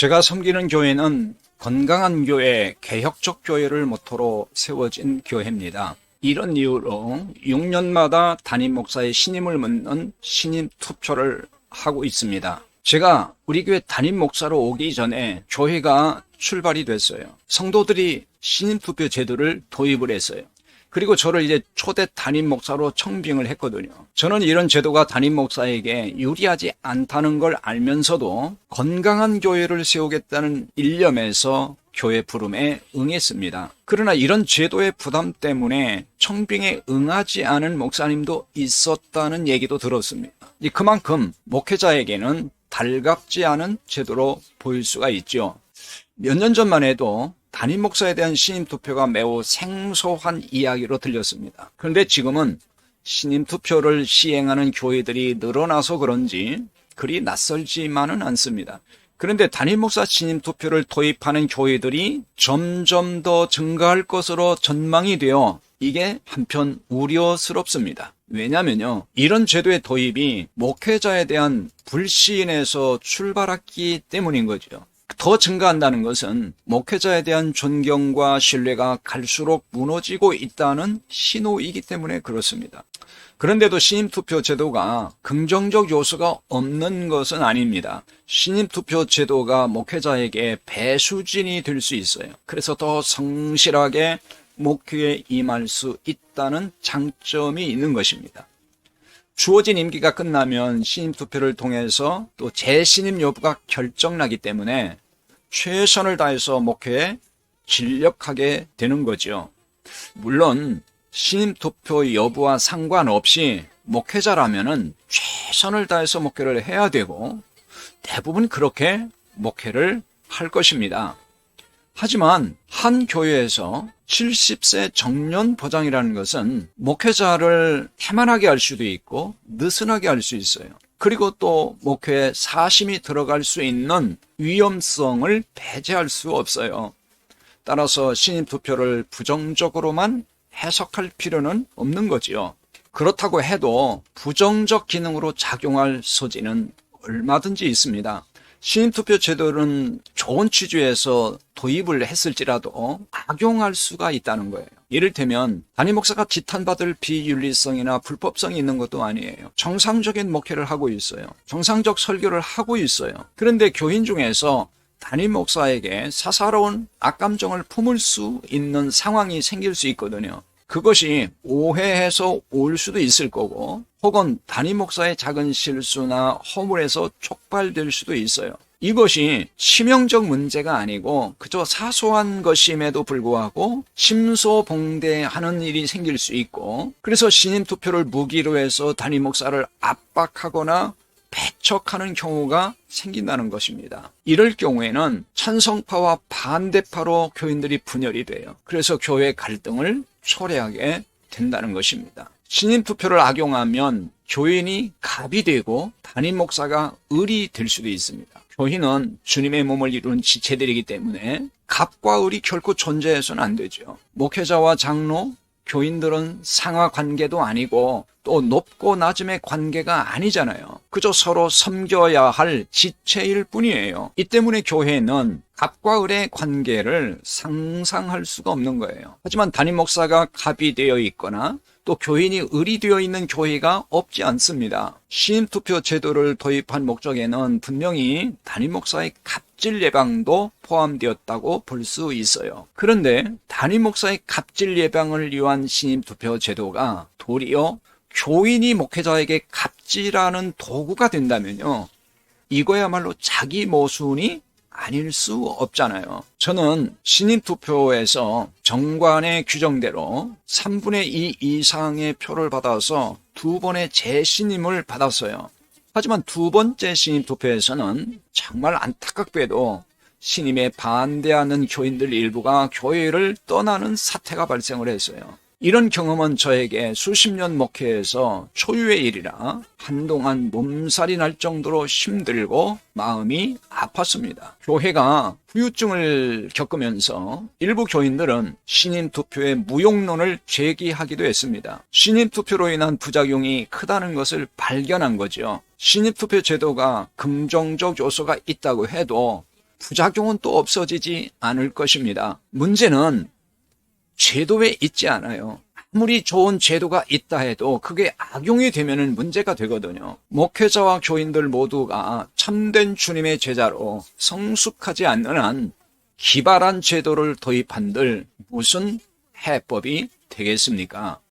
제가 섬기는 교회는 건강한 교회, 개혁적 교회를 모토로 세워진 교회입니다. 이런 이유로 6년마다 담임 목사의 신임을 묻는 신임 투표를 하고 있습니다. 제가 우리 교회 담임 목사로 오기 전에 교회가 출발이 됐어요. 성도들이 신임 투표 제도를 도입을 했어요. 그리고 저를 이제 초대 담임 목사로 청빙을 했거든요. 저는 이런 제도가 담임 목사에게 유리하지 않다는 걸 알면서도 건강한 교회를 세우겠다는 일념에서 교회 부름에 응했습니다. 그러나 이런 제도의 부담 때문에 청빙에 응하지 않은 목사님도 있었다는 얘기도 들었습니다. 그만큼 목회자에게는 달갑지 않은 제도로 보일 수가 있죠. 몇 년 전만 해도 담임 목사에 대한 신임 투표가 매우 생소한 이야기로 들렸습니다. 그런데 지금은 신임 투표를 시행하는 교회들이 늘어나서 그런지 그리 낯설지만은 않습니다. 그런데 담임 목사 신임 투표를 도입하는 교회들이 점점 더 증가할 것으로 전망이 되어 이게 한편 우려스럽습니다. 왜냐면요, 이런 제도의 도입이 목회자에 대한 불신에서 출발했기 때문인 거죠. 더 증가한다는 것은 목회자에 대한 존경과 신뢰가 갈수록 무너지고 있다는 신호이기 때문에 그렇습니다. 그런데도 신임투표 제도가 긍정적 요소가 없는 것은 아닙니다. 신임투표 제도가 목회자에게 배수진이 될 수 있어요. 그래서 더 성실하게 목회에 임할 수 있다는 장점이 있는 것입니다. 주어진 임기가 끝나면 신임투표를 통해서 또 재신임 여부가 결정나기 때문에 최선을 다해서 목회에 진력하게 되는 거죠. 물론 신임투표 여부와 상관없이 목회자라면은 최선을 다해서 목회를 해야 되고 대부분 그렇게 목회를 할 것입니다. 하지만 한 교회에서 70세 정년 보장이라는 것은 목회자를 태만하게 할 수도 있고 느슨하게 할 수 있어요. 그리고 또 목회에 사심이 들어갈 수 있는 위험성을 배제할 수 없어요. 따라서 신임 투표를 부정적으로만 해석할 필요는 없는 거지요. 그렇다고 해도 부정적 기능으로 작용할 소지는 얼마든지 있습니다. 신임투표 제도는 좋은 취지에서 도입을 했을지라도 악용할 수가 있다는 거예요. 이를테면 담임 목사가 지탄받을 비윤리성이나 불법성이 있는 것도 아니에요. 정상적인 목회를 하고 있어요. 정상적 설교를 하고 있어요. 그런데 교인 중에서 담임 목사에게 사사로운 악감정을 품을 수 있는 상황이 생길 수 있거든요. 그것이 오해해서 올 수도 있을 거고 혹은 담임 목사의 작은 실수나 허물에서 촉발될 수도 있어요. 이것이 치명적 문제가 아니고 그저 사소한 것임에도 불구하고 심소봉대하는 일이 생길 수 있고 그래서 신임투표를 무기로 해서 담임 목사를 압박하거나 배척하는 경우가 생긴다는 것입니다. 이럴 경우에는 찬성파와 반대파로 교인들이 분열이 돼요. 그래서 교회 갈등을 초래하게 된다는 것입니다. 신임투표를 악용하면 교인이 갑이 되고 담임 목사가 을이 될 수도 있습니다. 교인은 주님의 몸을 이루는 지체들이기 때문에 갑과 을이 결코 존재해서는 안 되죠. 목회자와 장로, 교인들은 상하 관계도 아니고 또 높고 낮음의 관계가 아니잖아요. 그저 서로 섬겨야 할 지체일 뿐이에요. 이 때문에 교회는 갑과 을의 관계를 상상할 수가 없는 거예요. 하지만 담임 목사가 갑이 되어 있거나 또 교인이 을이 되어 있는 교회가 없지 않습니다. 신임투표 제도를 도입한 목적에는 분명히 담임 목사의 갑질 예방도 포함되었다고 볼 수 있어요. 그런데 담임 목사의 갑질 예방을 위한 신임투표 제도가 도리어 교인이 목회자에게 갑질하는 도구가 된다면요, 이거야말로 자기 모순이 아닐 수 없잖아요. 저는 신임투표에서 정관의 규정대로 3분의 2 이상의 표를 받아서 2번의 재신임을 받았어요. 하지만 두 번째 신임투표에서는 정말 안타깝게도 신임에 반대하는 교인들 일부가 교회를 떠나는 사태가 발생을 했어요. 이런 경험은 저에게 수십 년 목회에서 초유의 일이라 한동안 몸살이 날 정도로 힘들고 마음이 아팠습니다. 교회가 후유증을 겪으면서 일부 교인들은 신임투표의 무용론을 제기하기도 했습니다. 신임투표로 인한 부작용이 크다는 것을 발견한 거죠. 신임투표 제도가 긍정적 요소가 있다고 해도 부작용은 또 없어지지 않을 것입니다. 문제는 제도에 있지 않아요. 아무리 좋은 제도가 있다 해도 그게 악용이 되면 문제가 되거든요. 목회자와 교인들 모두가 참된 주님의 제자로 성숙하지 않는 한 기발한 제도를 도입한들 무슨 해법이 되겠습니까?